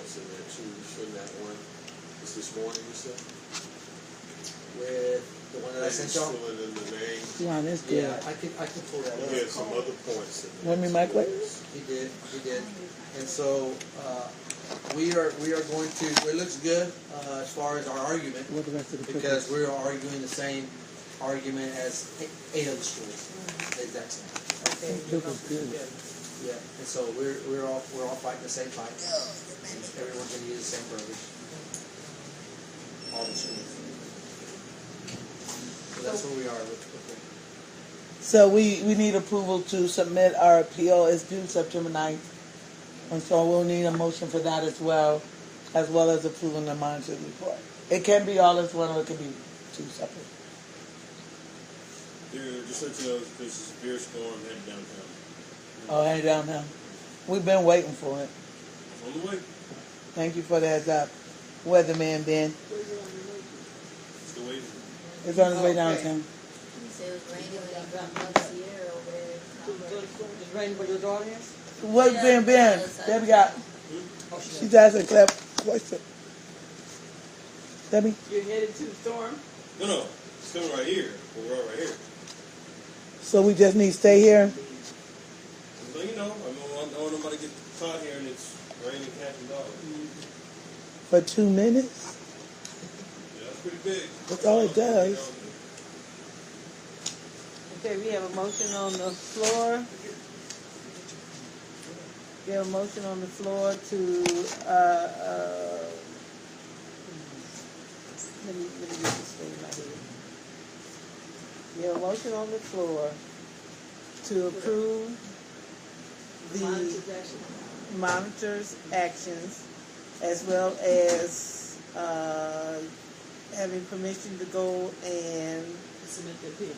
points in there too. Shouldn't that one? Is this morning you said? With the one that I sent y'all? Filling in the name. Yeah, that's good. Yeah, I can pull that He up. had some other points in there. Let me make way. He did. And so we are going to. It looks good as far as our argument What the rest of the because we're arguing the same argument as 8 other schools, the exact same. Okay, this is good. Yeah, and so we're all fighting the same fight. And everyone's going to use the same verbiage. All the schools. So that's where we are with it. So we need approval to submit our appeal. It's due September 9th. And so we'll need a motion for that as well as approving the monitoring report. It can be all as one or it can be 2 separate. Just let you know, there's a severe storm heading downtown. Oh, hey, downtown. We've been waiting for it. On the way. Thank you for the heads up. Weatherman Ben. Still waiting. It's on its way downtown. You said it was raining when they dropped up Sierra over there. It's raining where your daughter is? What's Ben? Debbie got. She's asking a clear question. Debbie? You're headed to the storm? No. It's coming right here. We're all right here. So we just need to stay here? So you know, I don't want nobody to get caught here and it's raining cats and dogs. For 2 minutes? Yeah, that's pretty big. That's all it does. Okay, we have a motion on the floor. We have a motion on the floor to, let me get this thing right here. We have a motion on the floor to approve the monitor's actions as well as having permission to go and submit the appeal.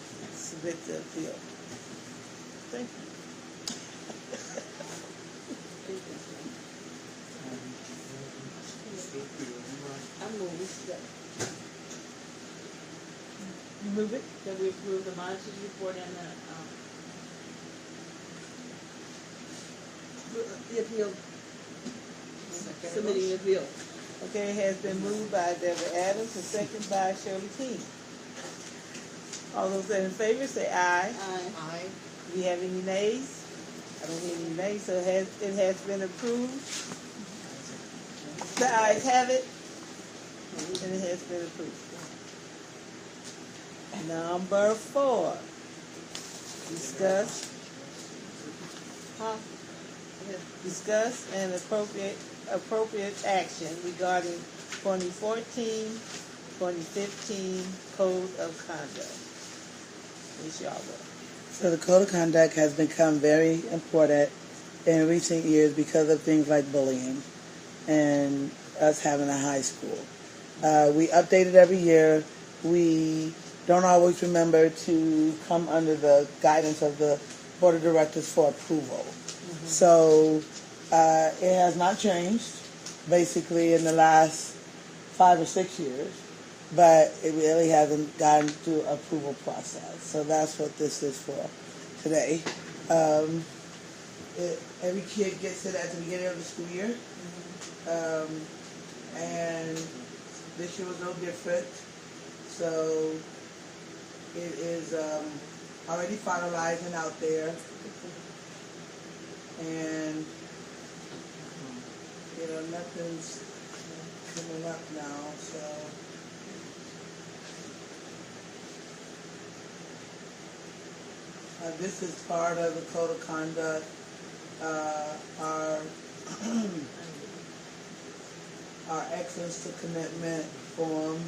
Thank you. I move it. You move it? That we approve the monitor's report and the appeal. Submitting the appeal. Okay, it has been moved by Deborah Adams and seconded by Shirley King. All those that in favor say aye. Aye. Do we have any nays? I don't hear any nays, so it has been approved. The ayes have it, and it has been approved. Number 4. Discuss and appropriate action regarding 2014-2015 Code of Conduct. Ms. Yarborough. So the Code of Conduct has become very important in recent years because of things like bullying and us having a high school. We update it every year. We don't always remember to come under the guidance of the Board of Directors for approval. Mm-hmm. So it has not changed basically in the last 5 or 6 years, but it really hasn't gotten through approval process. So that's what this is for today. Every kid gets it at the beginning of the school year. And this year was no different. So it is already finalized and out there. And, nothing's coming up now, so. This is part of the Code of Conduct. Our excellence to commitment form.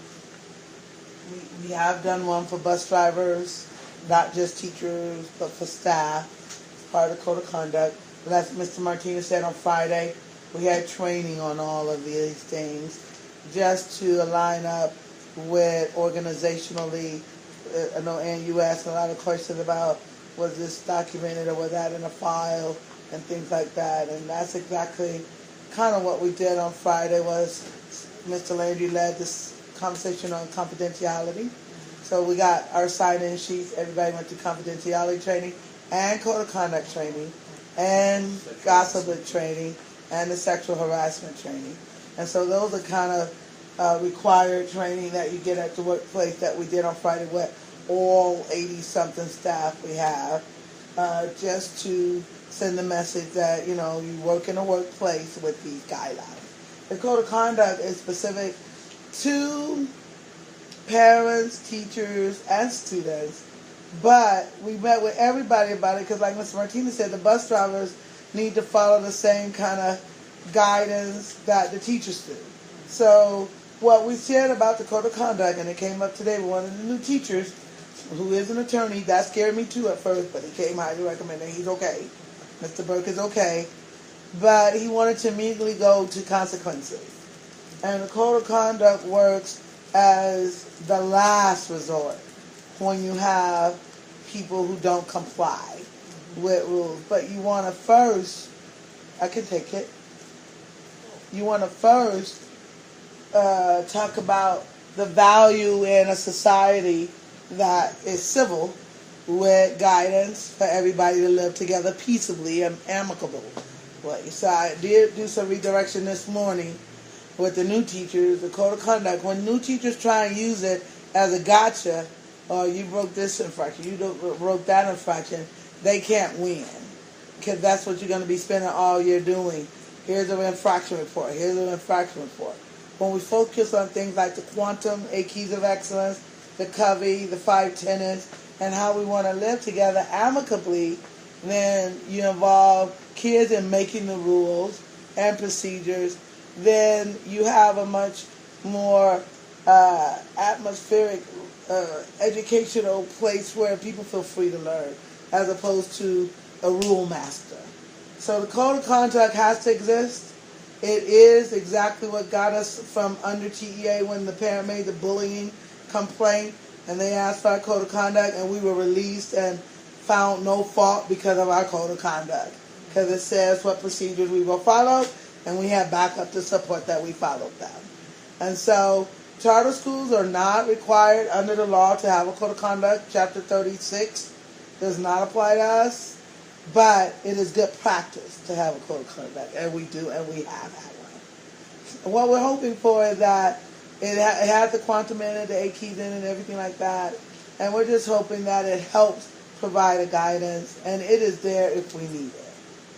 We have done one for bus drivers, not just teachers, but for staff. It's part of the Code of Conduct. But as Mr. Martinez said on Friday, we had training on all of these things just to align up with organizationally. I know, Ann, you asked a lot of questions about was this documented or was that in a file and things like that. And that's exactly kind of what we did on Friday was Mr. Landry led this conversation on confidentiality. So we got our sign-in sheets. Everybody went to confidentiality training and code of conduct training and gossip training and the sexual harassment training. And so those are kind of required training that you get at the workplace that we did on Friday with all 80-something staff we have, just to send the message that, you work in a workplace with these guidelines. The code of conduct is specific to parents, teachers, and students, but we met with everybody about it because, like Mr. Martinez said, the bus drivers need to follow the same kind of guidance that the teachers do. So what we said about the code of conduct, and it came up today with one of the new teachers, who is an attorney. That scared me too at first, but he came highly recommended. He's okay. Mr. Burke is okay. But he wanted to immediately go to consequences. And the code of conduct works as the last resort when you have people who don't comply with rules. But you want to first, I can take it, you want to first talk about the value in a society that is civil, with guidance for everybody to live together peaceably and amicable way. So I did do some redirection this morning with the new teachers, the code of conduct. When new teachers try and use it as a gotcha, or you broke this infraction, you broke that infraction, they can't win. Because that's what you're going to be spending all year doing. Here's an infraction report. Here's an infraction report. When we focus on things like the quantum, 8 keys of excellence, the Covey, the 5 tenets, and how we want to live together amicably, then you involve kids in making the rules and procedures, then you have a much more atmospheric, educational place where people feel free to learn, as opposed to a rule master. So the code of conduct has to exist. It is exactly what got us from under TEA when the parent made the bullying complaint and they asked for our code of conduct, and we were released and found no fault because of our code of conduct, because it says what procedures we will follow, and we have backup to support that we followed them. And so charter schools are not required under the law to have a code of conduct. Chapter 36 does not apply to us, but it is good practice to have a code of conduct, and we do, and we have had one. And what we're hoping for is that it has the quantum in it, the 8 keys in it, and everything like that, and we're just hoping that it helps provide a guidance, and it is there if we need it.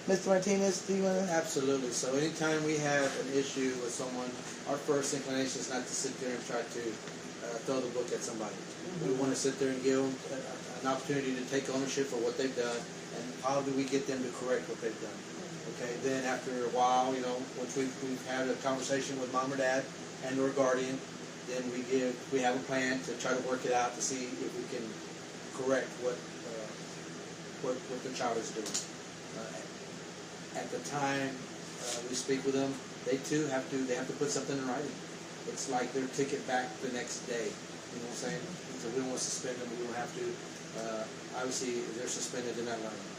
Mr. Martinez, do you want to? Absolutely. So anytime we have an issue with someone, our first inclination is not to sit there and try to throw the book at somebody. We want to sit there and give them an opportunity to take ownership for what they've done, and how do we get them to correct what they've done. Okay, then after a while, once we've had a conversation with mom or dad and or guardian, then we have a plan to try to work it out to see if we can correct what the child is doing. At the time we speak with them, they too have to put something in writing. It's like their ticket back the next day. You know what I'm saying? So we don't want to suspend them. We don't have to. Obviously, if they're suspended, they're not learning,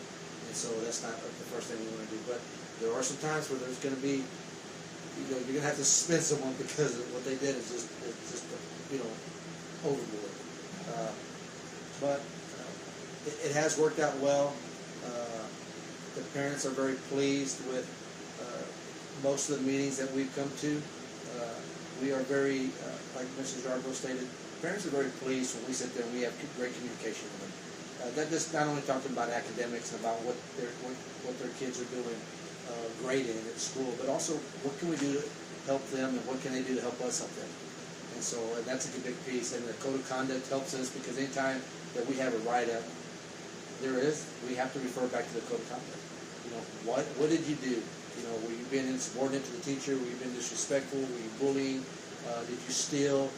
and so that's not the first thing we want to do. But there are some times where there's going to be, you're going to have to suspend someone because what they did is just overboard. But it has worked out well. The parents are very pleased with most of the meetings that we've come to. We are very, like Mrs. Yarbrough stated, parents are very pleased when we sit there and we have great communication with them. That just not only talking about academics and about what their kids are doing great in at school, but also what can we do to help them and what can they do to help us help them. And so that's a big piece. And the code of conduct helps us because anytime that we have a write-up, we have to refer back to the code of conduct. What did you do? Were you being insubordinate to the teacher? Were you being disrespectful? Were you bullying? Did you steal?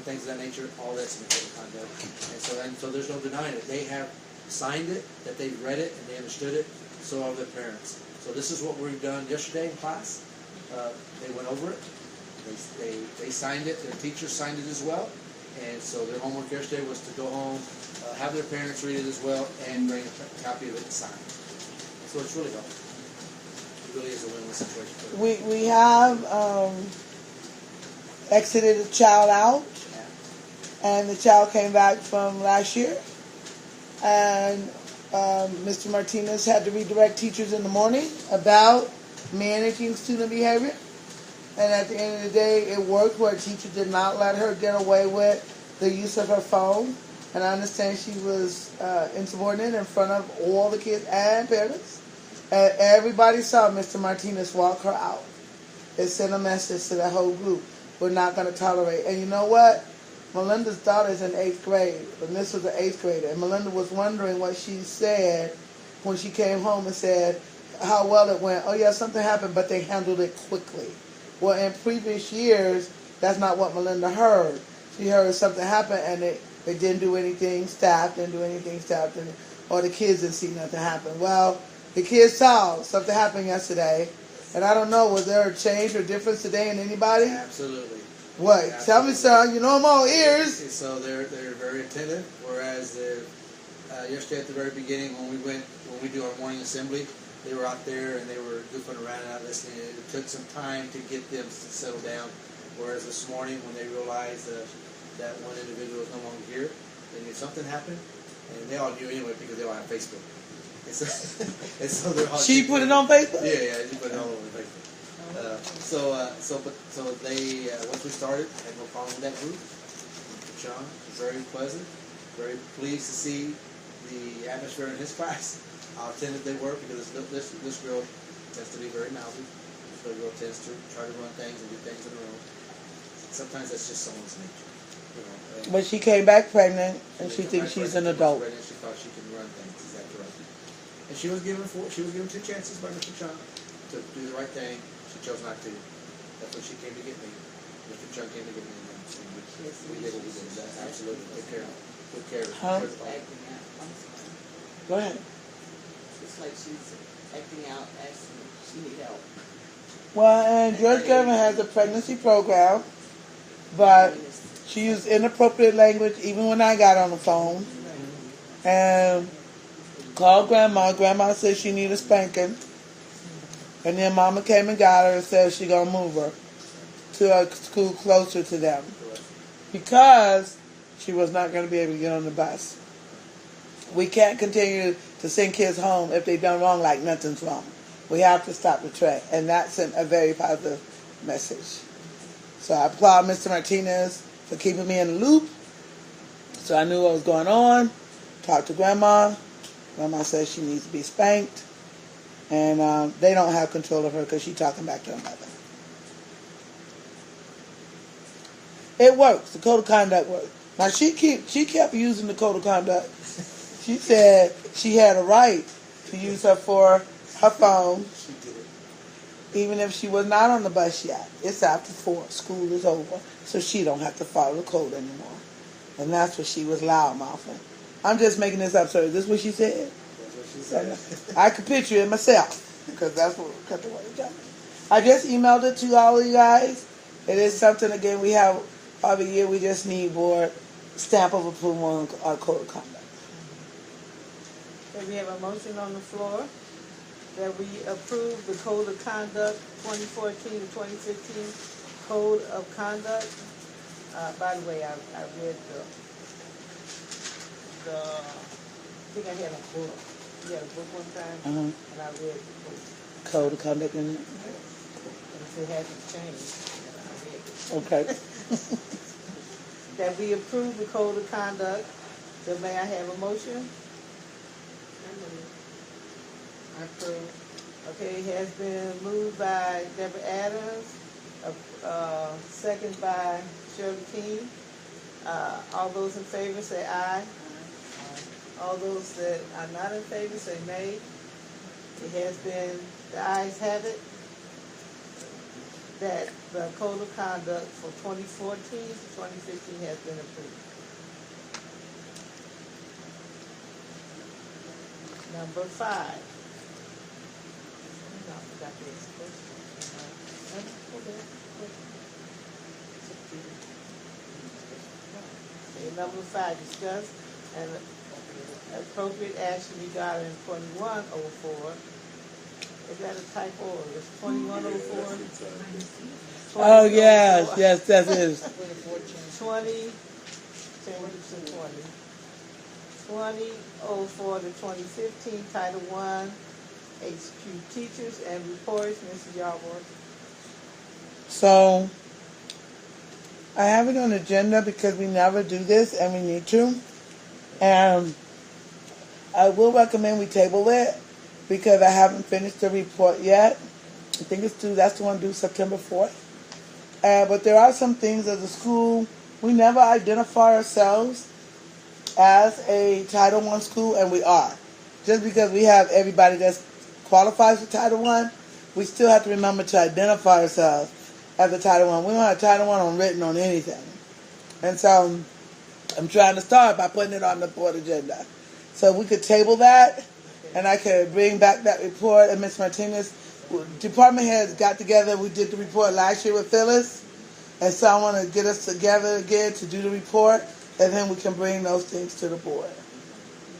Things of that nature. All that's in the code of conduct. And so there's no denying it. They have signed it, that they've read it, and they understood it. So have their parents. So this is what we've done yesterday in class. They went over it. They signed it. Their teachers signed it as well. And so their homework yesterday was to go home, have their parents read it as well, and bring a copy of it signed. So it's really helpful. It really is a win-win situation. We have exited a child out, and the child came back from last year, and Mr. Martinez had to redirect teachers in the morning about managing student behavior. And at the end of the day, it worked where a teacher did not let her get away with the use of her phone. And I understand she was insubordinate in front of all the kids and parents. And everybody saw Mr. Martinez walk her out. It sent a message to the whole group. We're not going to tolerate. And you know what? Melinda's daughter is in 8th grade, and this was an 8th grader. And Melinda was wondering what she said when she came home and said how well it went. Oh, yeah, something happened, but they handled it quickly. Well, in previous years, that's not what Melinda heard. She heard something happen, and they didn't do anything, staff didn't do anything, or the kids didn't see nothing happen. Well, the kids saw something happen yesterday, and I don't know, was there a change or difference today in anybody? Absolutely. What? Absolutely. Tell me, son. You know I'm all ears. So they're very attentive. Whereas yesterday at the very beginning when we do our morning assembly, they were out there and they were goofing around and out listening. It took some time to get them to settle down. Whereas this morning when they realized that one individual was no longer here, they knew something happened, and they all knew anyway because they all have Facebook. And so they're all. She put it on Facebook. Yeah, she put it all over Facebook. So they once we started, had no problem with that group. John was very pleasant, very pleased to see the atmosphere in his class. How attentive they were, because this girl tends to be very mouthy. This little girl tends to try to run things and do things on her own. Sometimes that's just someone's nature, you know. But she came back pregnant, and she thinks she's an adult. She thought she can run things. Is that correct? And she was given 2 chances by Mr. Chung to do the right thing. She chose not to. That's when she came to get me. Mr. Chung came to get me. And we did what we did. That's absolutely good care. Good care. Huh? Acting out. I'm sorry. Go ahead. It's like she's acting out, asking if she need help. Well, and George Government has a pregnancy program, but she used inappropriate language even when I got on the phone. And called Grandma. Grandma said she needed spanking. And then Mama came and got her and said she gonna move her to a school closer to them because she was not gonna be able to get on the bus. We can't continue to send kids home if they've done wrong like nothing's wrong. We have to stop the trend, and that sent a very positive message. So I applaud Mr. Martinez for keeping me in the loop. So I knew what was going on. Talked to Grandma. Grandma says she needs to be spanked. And they don't have control of her because she's talking back to her mother. It works. The code of conduct works. Now, she kept using the code of conduct. She said she had a right to use her for her phone, even if she was not on the bus yet. It's after 4. School is over, so she don't have to follow the code anymore. And that's what she was loud-mouthing. I'm just making this up, sir. Is this what she said? I could picture it myself, because that's what cut the way down. I just emailed it to all of you guys. It is something, again, we have every year. We just need board stamp of approval on our code of conduct. Okay, we have a motion on the floor that we approve the code of conduct 2014 to 2015 code of conduct. By the way, I read the I think I had a book. We had a book one time, and I read the book. Code of conduct in it? And if it hasn't changed, then I read it. Okay. That we approve the code of conduct. So may I have a motion? I approve. Okay, it has been moved by Deborah Adams, second by Shirley King. All those in favor say aye. All those that are not in favor say nay. It has been, the ayes have it, that the code of conduct for 2014 to 2015 has been approved. Number 5. No, I forgot to ask a question. Okay, number 5, discuss and appropriate action regarding 2104. Is that a typo or is 2104? Oh, yes, that is. 2004 to 2015, Title I, HQ teachers and reports, Mrs. Yarborough. So, I have it on the agenda because we never do this and we need to. And I will recommend we table it because I haven't finished the report yet. I think it's due, that's the one due September 4th. But there are some things as a school, we never identify ourselves as a Title I school, and we are. Just because we have everybody that qualifies for Title I, we still have to remember to identify ourselves as a Title I. We don't have Title I written on anything. And so I'm trying to start by putting it on the board agenda. So we could table that, and I could bring back that report. And Ms. Martinez, department heads got together. We did the report last year with Phyllis. And so I want to get us together again to do the report, and then we can bring those things to the board.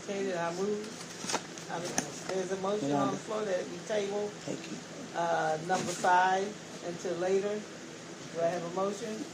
Okay, then I move. There's a motion on the floor that we table Thank you. number 5 until later. Do I have a motion?